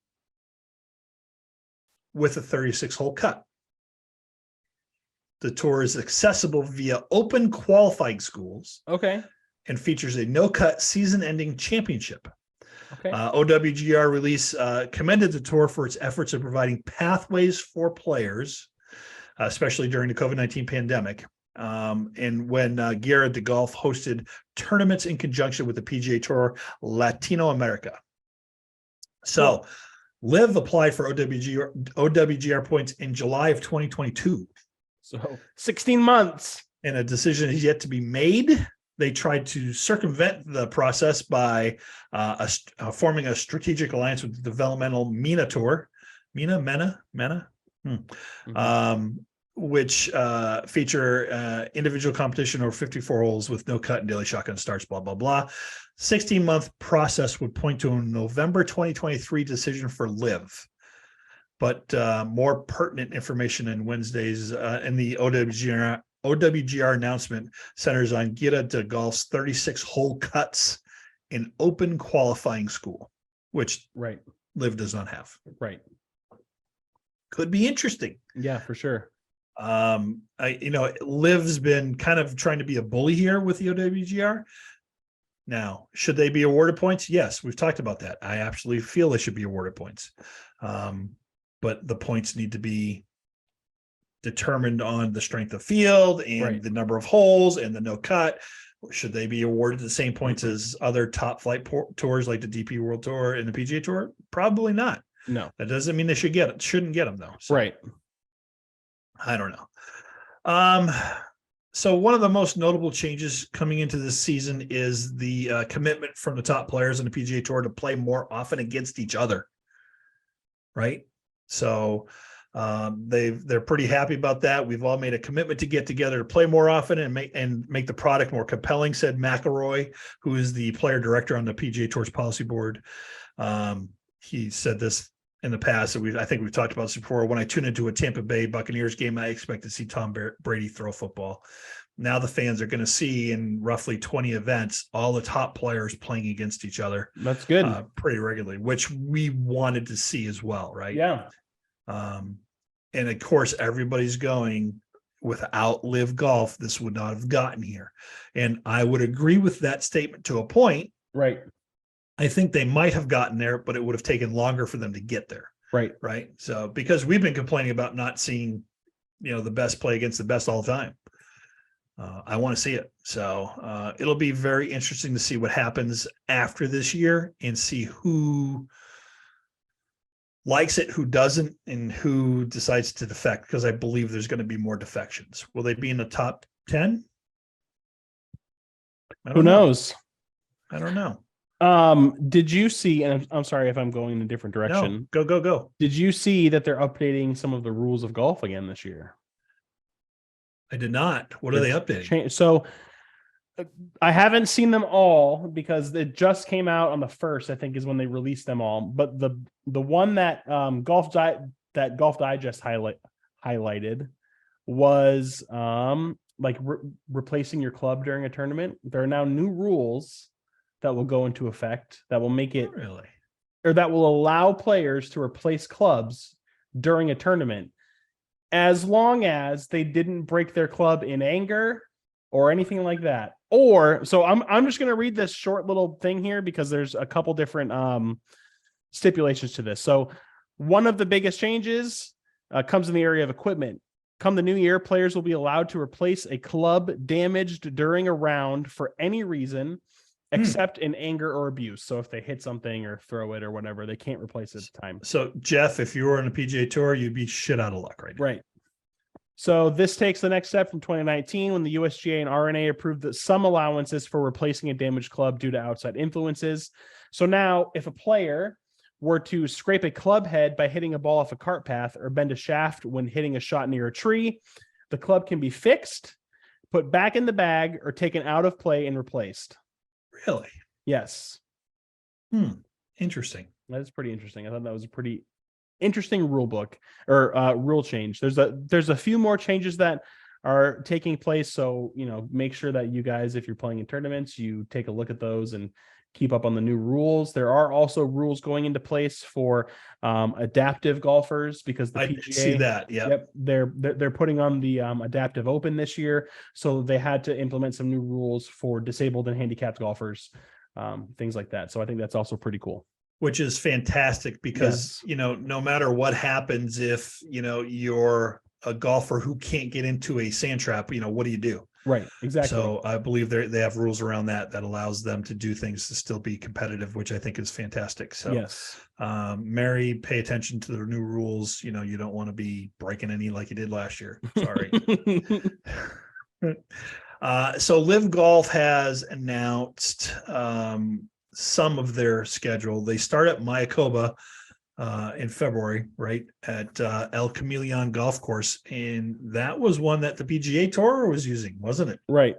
with a 36-hole cut. The tour is accessible via open qualifying schools. Okay. And features a no-cut season-ending championship. Okay. OWGR release commended the tour for its efforts in providing pathways for players, especially during the COVID-19 pandemic. And when Gira de Golf hosted tournaments in conjunction with the PGA Tour Latino America. So Liv applied for OWGR points in July of 2022. So 16 months. And a decision is yet to be made. They tried to circumvent the process by forming a strategic alliance with the developmental MENA Tour. MENA? Mm-hmm. Which feature individual competition over 54 holes with no cut and daily shotgun starts, blah, blah, blah. 16-month process would point to a November 2023 decision for Liv. but more pertinent information in Wednesdays in the OWGR announcement centers on Gira de Golf's 36-hole cuts in open qualifying school, which Right. Liv does not have. Right. Could be interesting. Yeah, for sure. Liv's been kind of trying to be a bully here with the OWGR. Now, should they be awarded points? Yes, we've talked about that. I absolutely feel they should be awarded points. But the points need to be determined on the strength of field and the number of holes and the no cut. Should they be awarded the same points as other top flight tours like the DP World Tour and the PGA Tour? Probably not. No, that doesn't mean they shouldn't get them though. So, right. I don't know. So one of the most notable changes coming into this season is the commitment from the top players in the PGA Tour to play more often against each other. Right. So they're pretty happy about that. We've all made a commitment to get together to play more often and make the product more compelling, said McElroy, who is the player director on the PGA Tour's policy board. He said this in the past, and I think we've talked about this before. When I tune into a Tampa Bay Buccaneers game, I expect to see Tom Brady throw football. Now the fans are going to see in roughly 20 events all the top players playing against each other. That's good. Pretty regularly, which we wanted to see as well, right? Yeah. And of course, everybody's going, without Live Golf, this would not have gotten here. And I would agree with that statement to a point. Right. I think they might have gotten there, but it would have taken longer for them to get there. Right. Right. So because we've been complaining about not seeing, the best play against the best all the time. I want to see it. So it'll be very interesting to see what happens after this year and see who likes it, who doesn't, and who decides to defect, because I believe there's going to be more defections. Will they be in the top 10? Who knows? I don't know. Did you see, and I'm sorry if I'm going in a different direction. No, go. Did you see that they're updating some of the rules of golf again this year? I did not. What are they updating? So I haven't seen them all because it just came out on the 1st, I think, is when they released them all. But the one that Golf Digest highlighted was replacing your club during a tournament. There are now new rules that will go into effect that will make it or that will allow players to replace clubs during a tournament, as long as they didn't break their club in anger or anything like that. Or so I'm just going to read this short little thing here because there's a couple different stipulations to this. So one of the biggest changes comes in the area of equipment. Come the new year, players will be allowed to replace a club damaged during a round for any reason except in anger or abuse. So if they hit something or throw it or whatever, they can't replace it at the time. So Jeff, if you were on a PGA Tour, you'd be shit out of luck right now. Right. So this takes the next step from 2019 when the USGA and RNA approved some allowances for replacing a damaged club due to outside influences. So now if a player were to scrape a club head by hitting a ball off a cart path or bend a shaft when hitting a shot near a tree, the club can be fixed, put back in the bag, or taken out of play and replaced. Really? Yes. Interesting. That is pretty interesting. I thought that was a pretty interesting rule book or rule change. There's a few more changes that are taking place. So, make sure that you guys, if you're playing in tournaments, you take a look at those and keep up on the new rules. There are also rules going into place for adaptive golfers because the I PGA, see that. Yep, they're putting on the adaptive open this year. So they had to implement some new rules for disabled and handicapped golfers, things like that. So I think that's also pretty cool. Which is fantastic because, no matter what happens, if, you're a golfer who can't get into a sand trap, what do you do? Right. Exactly. So I believe they have rules around that allows them to do things to still be competitive, which I think is fantastic. So yes, Mary, pay attention to the new rules. You don't want to be breaking any like you did last year. Sorry. So Live Golf has announced some of their schedule. They start at Mayakoba in February, right, at El Chameleon Golf Course. And that was one that the PGA Tour was using, wasn't it? Right.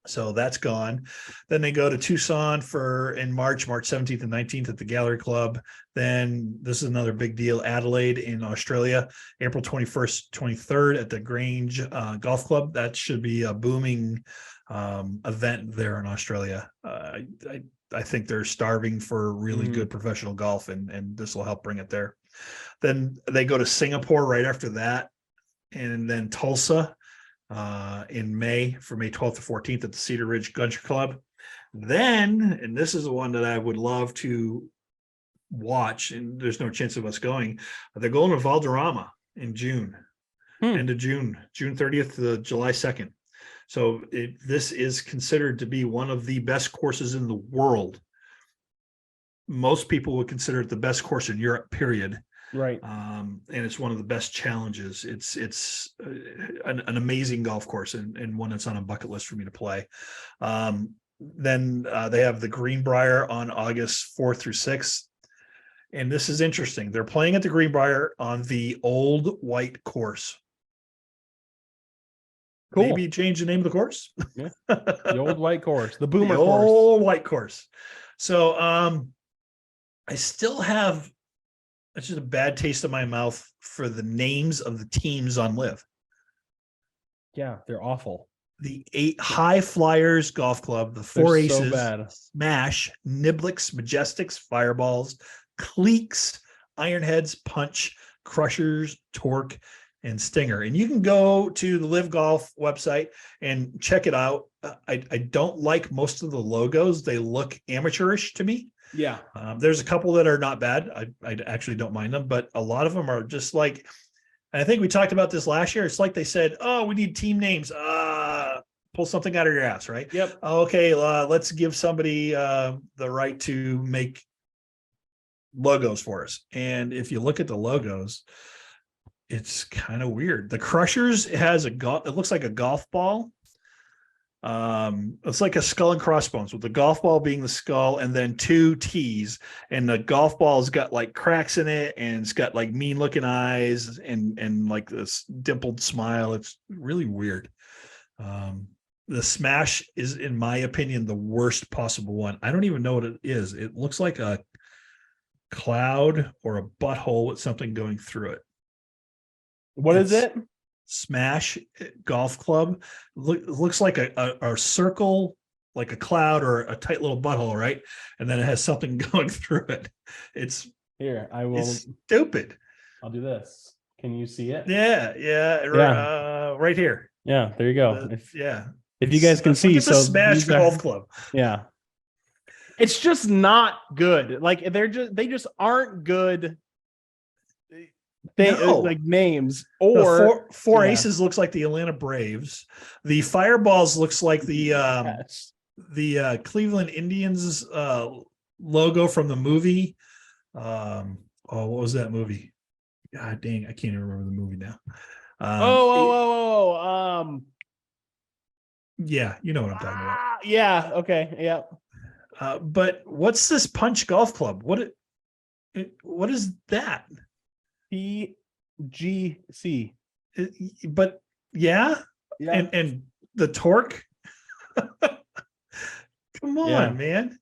So that's gone. Then they go to Tucson in March 17th and 19th at the Gallery Club. Then this is another big deal, Adelaide in Australia, April 21st, 23rd at the Grange Golf Club. That should be a booming event there in Australia. I think they're starving for really good professional golf, and this will help bring it there. Then they go to Singapore right after that, and then Tulsa in May, for May 12th to 14th at the Cedar Ridge Country Club. Then, and this is the one that I would love to watch, and there's no chance of us going, they're going to Valderrama in June, end of June 30th to July 2nd. So this is considered to be one of the best courses in the world. Most people would consider it the best course in Europe, period. Right. And it's one of the best challenges. It's an amazing golf course, and one that's on a bucket list for me to play. Then they have the Greenbrier on August 4th through 6th. And this is interesting. They're playing at the Greenbrier on the old white course. Cool. Maybe change the name of the course. Yeah. The old white course, the boomer the course. Old white course. So I still have just a bad taste in my mouth for the names of the teams on Live. Yeah, they're awful. The 8 High Flyers Golf Club, the 4 Aces, so bad. Smash, Niblix, Majestics, Fireballs, Cleeks, Ironheads, Punch, Crushers, Torque, and Stinger. And you can go to the Live Golf website and check it out. I don't like most of the logos. They look amateurish to me. Yeah. There's a couple that are not bad. I actually don't mind them, but a lot of them are just like, and I think we talked about this last year. It's like they said, oh, we need team names. Pull something out of your ass, right? Yep. Okay, let's give somebody the right to make logos for us. And if you look at the logos, it's kind of weird. The Crushers has it looks like a golf ball. It's like a skull and crossbones, with the golf ball being the skull and then 2 T's, and the golf ball's got like cracks in it, and it's got like mean looking eyes and like this dimpled smile. It's really weird. The Smash is, in my opinion, the worst possible one. I don't even know what it is. It looks like a cloud or a butthole with something going through it. What is it? Smash Golf Club. Looks like a circle, like a cloud or a tight little butthole, right? And then it has something going through it. It's here. I will. It's stupid. I'll do this. Can you see it? Yeah. Right here. Yeah, there you go. If you guys can see, so Smash Golf Club. Yeah. It's just not good. Like they just aren't good. Like names. Or the four Aces looks like the Atlanta Braves. The Fireballs looks like the Cleveland Indians logo from the movie. What was that movie? God dang, I can't even remember the movie now. Yeah, you know what I'm talking about. Yeah. Okay. Yeah. But what's this Punch Golf Club? What is that? PGC. But yeah. And the Torque. Come on, man.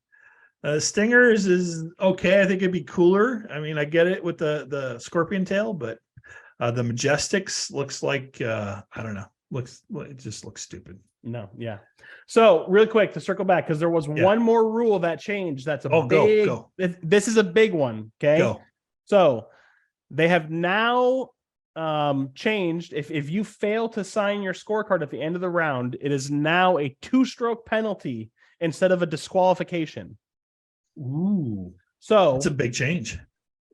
Stinger is okay. I think it'd be cooler. I mean, I get it with the scorpion tail, but the Majestics looks like I don't know. It just looks stupid. No, yeah. So real quick to circle back, because there was one more rule that changed. That's go. This is a big one. Okay. Go. So they have now changed. If you fail to sign your scorecard at the end of the round, it is now a 2-stroke penalty instead of a disqualification. Ooh. So that's a big change.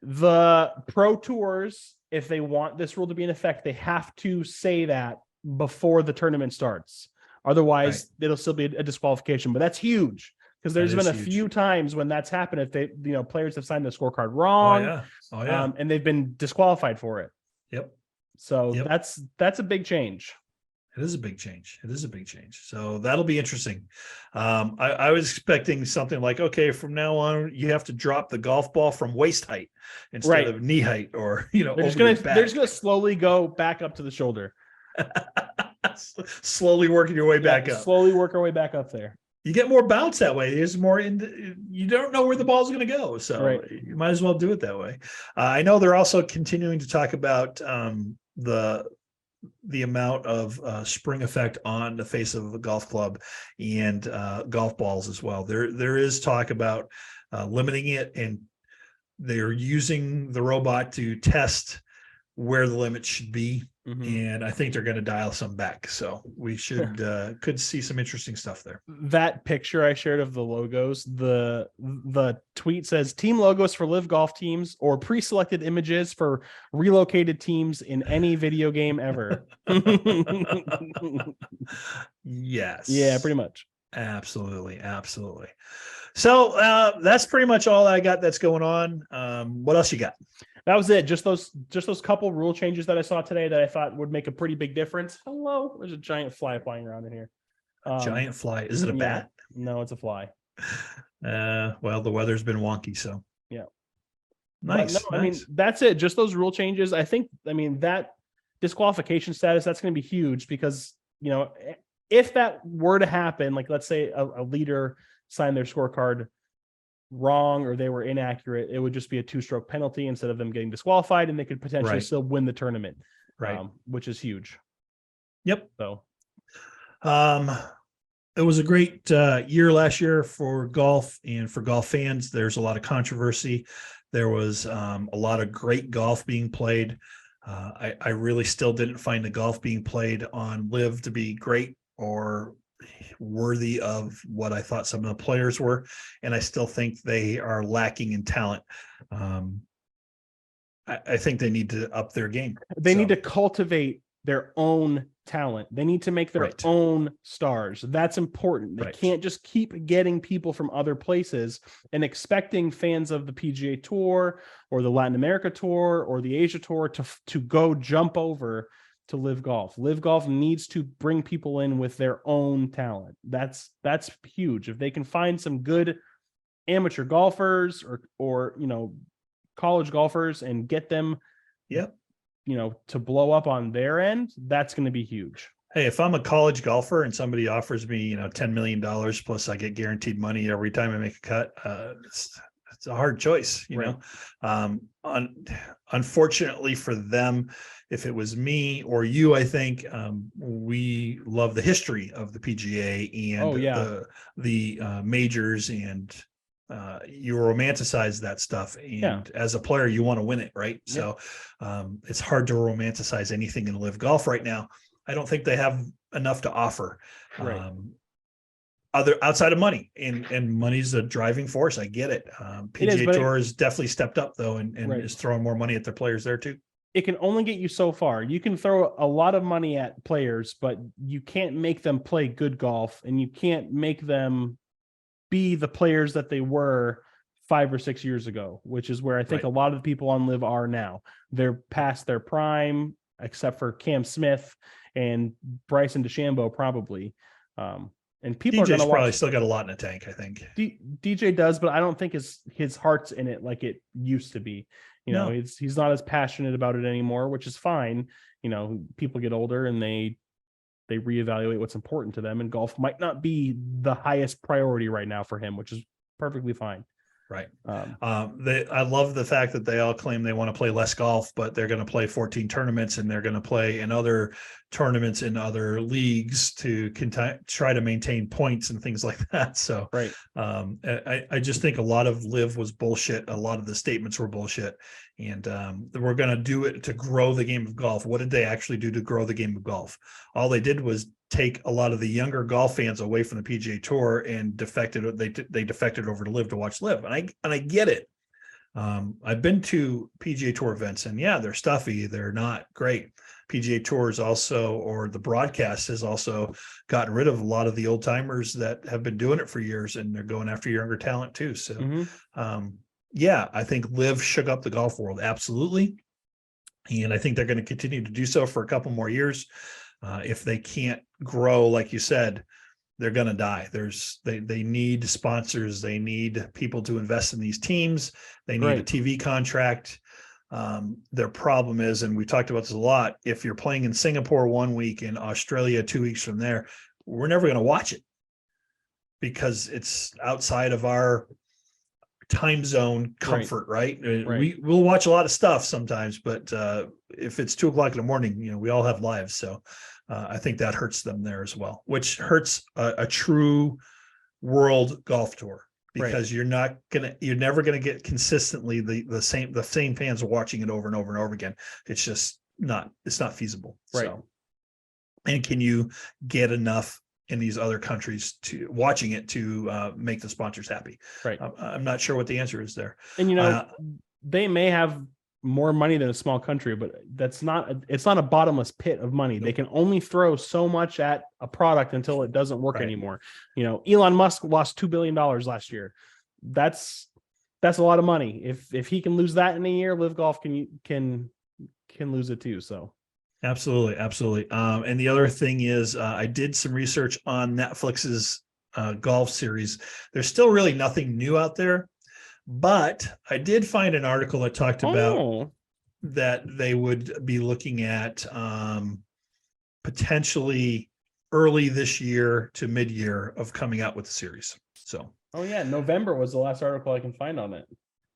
The Pro Tours, if they want this rule to be in effect, they have to say that before the tournament starts. Otherwise, it'll still be a disqualification. But that's huge, because there's been a few times when that's happened. If they, players have signed the scorecard wrong, and they've been disqualified for it. Yep. So that's a big change. It is a big change. So that'll be interesting. I was expecting something like, okay, from now on, you have to drop the golf ball from waist height instead of knee height, or they're just gonna slowly go back up to the shoulder. Slowly working your way back up. Slowly work our way back up there. You get more bounce that way. There's more you don't know where the ball's going to go. So you might as well do it that way. I know they're also continuing to talk about the amount of spring effect on the face of a golf club and golf balls as well. There is talk about limiting it, and they're using the robot to test where the limit should be. And I think they're going to dial some back. So we could see some interesting stuff there. That picture I shared of the logos, the tweet says team logos for live golf teams or pre-selected images for relocated teams in any video game ever. Yes. Yeah, pretty much. Absolutely. So that's pretty much all I got that's going on. What else you got? That was it. Just those couple rule changes that I saw today that I thought would make a pretty big difference. Hello, there's a giant fly flying around in here. Giant fly? Is it a bat? No, it's a fly. Well, the weather's been wonky, so yeah. Nice. No, I mean, that's it. Just those rule changes. I think. I mean, that disqualification status, that's going to be huge because if that were to happen, like let's say a leader signed their scorecard wrong or they were inaccurate, it would just be a 2-stroke penalty instead of them getting disqualified, and they could potentially still win the tournament, which is huge. Yep. So it was a great year last year for golf and for golf fans. There's a lot of controversy. There was a lot of great golf being played. I really still didn't find the golf being played on Live to be great or worthy of what I thought some of the players were, and I still think they are lacking in talent. I think they need to up their game. They need to cultivate their own talent. They need to make their own stars. That's important. They can't just keep getting people from other places and expecting fans of the PGA Tour or the Latin America Tour or the Asia Tour to go jump over to Live Golf. Live Golf needs to bring people in with their own talent. That's huge. If they can find some good amateur golfers or college golfers and get them to blow up on their end, that's going to be huge. Hey, if I'm a college golfer and somebody offers me $10 million plus I get guaranteed money every time I make a cut, it's a hard choice, unfortunately for them. If it was me or you, I think we love the history of the PGA and the majors, and you romanticize that stuff. And as a player, you want to win it, right? Yeah. So it's hard to romanticize anything in Live Golf right now. I don't think they have enough to offer. Outside of money, and money's a driving force. I get it. PGA Tour has definitely stepped up though, and is throwing more money at their players there too. It can only get you so far. You can throw a lot of money at players, but you can't make them play good golf, and you can't make them be the players that they were 5 or 6 years ago, which is where I think a lot of the people on Live are now. They're past their prime, except for Cam Smith and Bryson DeChambeau probably. And people DJ's are going to probably still got a lot in the tank, I think. DJ does, but I don't think his heart's in it like it used to be. He's not as passionate about it anymore, which is fine. People get older and they reevaluate what's important to them, and golf might not be the highest priority right now for him, which is perfectly fine. Right. I love the fact that they all claim they want to play less golf, but they're going to play 14 tournaments, and they're going to play in other tournaments in other leagues to try to maintain points and things like that. So I just think a lot of Live was bullshit. A lot of the statements were bullshit, and we're going to do it to grow the game of golf. What did they actually do to grow the game of golf? All they did was take a lot of the younger golf fans away from the PGA Tour and they defected over to Live to watch Live. And I get it. I've been to PGA Tour events, and they're stuffy. They're not great. PGA Tour is also, or the broadcast has also gotten rid of a lot of the old timers that have been doing it for years, and they're going after younger talent too. So I think Live shook up the golf world. Absolutely. And I think they're going to continue to do so for a couple more years. If they can't grow, like you said, they're going to die. They need sponsors. They need people to invest in these teams. They need a TV contract. Their problem is, and we talked about this a lot, if you're playing in Singapore 1 week and Australia 2 weeks from there, we're never going to watch it because it's outside of our time zone comfort, right? We'll watch a lot of stuff sometimes, but if it's 2 o'clock in the morning, we all have lives. So I think that hurts them there as well, which hurts a true world golf tour, because you're never gonna get consistently the same fans watching it over and over and over again. It's just not feasible. Right. So, and can you get enough in these other countries to watching it to make the sponsors happy? Right. I'm not sure what the answer is there. And they may have more money than a small country, but it's not a bottomless pit of money. Nope. They can only throw so much at a product until it doesn't work anymore. Elon Musk lost $2 billion last year. That's a lot of money. If he can lose that in a year, Live Golf can lose it too. So absolutely. And the other thing is, I did some research on Netflix's golf series. There's still really nothing new out there, but I did find an article that talked about that they would be looking at potentially early this year to mid-year of coming out with the series. So, November was the last article I can find on it.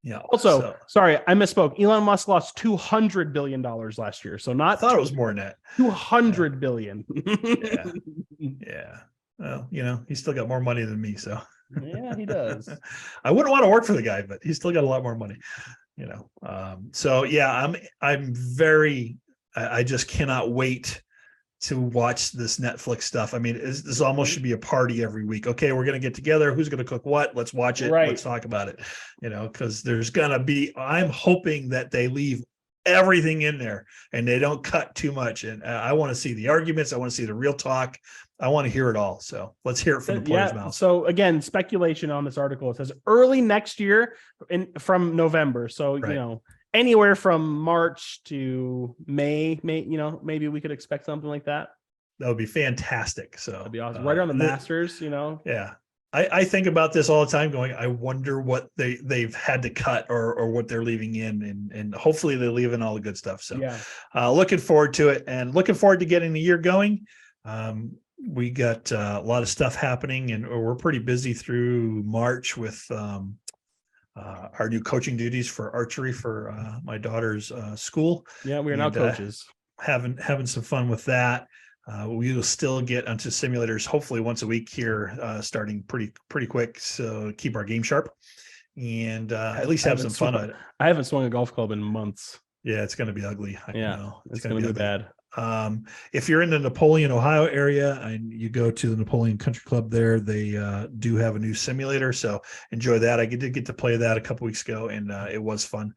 Yeah. Also, sorry, I misspoke. Elon Musk lost $200 billion last year. So I thought it was more than that. 200 billion. Yeah. Well, he's still got more money than me. So yeah, he does. I wouldn't want to work for the guy, but he's still got a lot more money, So yeah, I just cannot wait to watch this Netflix stuff. I mean, this almost should be a party every week. Okay, we're going to get together. Who's going to cook what? Let's watch it. Let's talk about it. Because there's going to be, I'm hoping that they leave everything in there and they don't cut too much. And I want to see the arguments. I want to see the real talk. I want to hear it all. So let's hear it from the player's mouth. So again, speculation on this article. It says early next year from November. So, anywhere from March to May, maybe we could expect something like that. That would be fantastic. So that'd be awesome. Right around the Masters, Yeah. I think about this all the time going, I wonder what they've had to cut or what they're leaving in, and hopefully they leave in all the good stuff. So looking forward to it and looking forward to getting the year going. We got a lot of stuff happening and we're pretty busy through March with our new coaching duties for archery for my daughter's school. Yeah, we are now coaches. Having some fun with that. We will still get onto simulators hopefully once a week here, starting pretty quick. So keep our game sharp and at least have some fun on it. I haven't swung a golf club in months. Yeah, it's going to be ugly. It's going to be bad. If you're in the Napoleon, Ohio area and you go to the Napoleon Country Club there, they do have a new simulator. So enjoy that. I did get to play that a couple weeks ago and it was fun.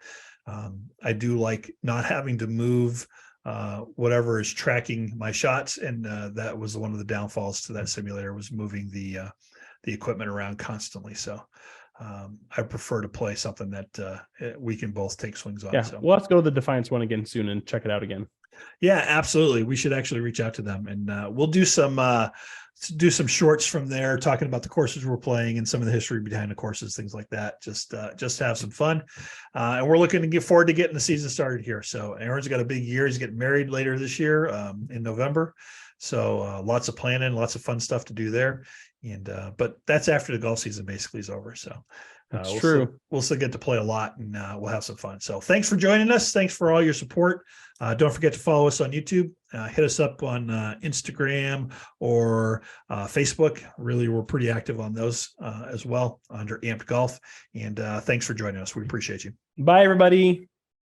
I do like not having to move whatever is tracking my shots. And that was one of the downfalls to that simulator, was moving the equipment around constantly. So I prefer to play something that we can both take swings on. Yeah, so we'll have to go to the Defiance one again soon and check it out again. Yeah, absolutely. We should actually reach out to them and we'll do some shorts from there, talking about the courses we're playing and some of the history behind the courses, things like that. Just to have some fun. And we're looking to get forward to getting the season started here. So Aaron's got a big year. He's getting married later this year in November. So lots of planning, lots of fun stuff to do there. And but that's after the golf season basically is over. So that's true. We'll still get to play a lot and we'll have some fun. So thanks for joining us. Thanks for all your support. Don't forget to follow us on YouTube. Hit us up on Instagram or Facebook. Really, we're pretty active on those as well under AMPED Golf. And thanks for joining us. We appreciate you. Bye, everybody.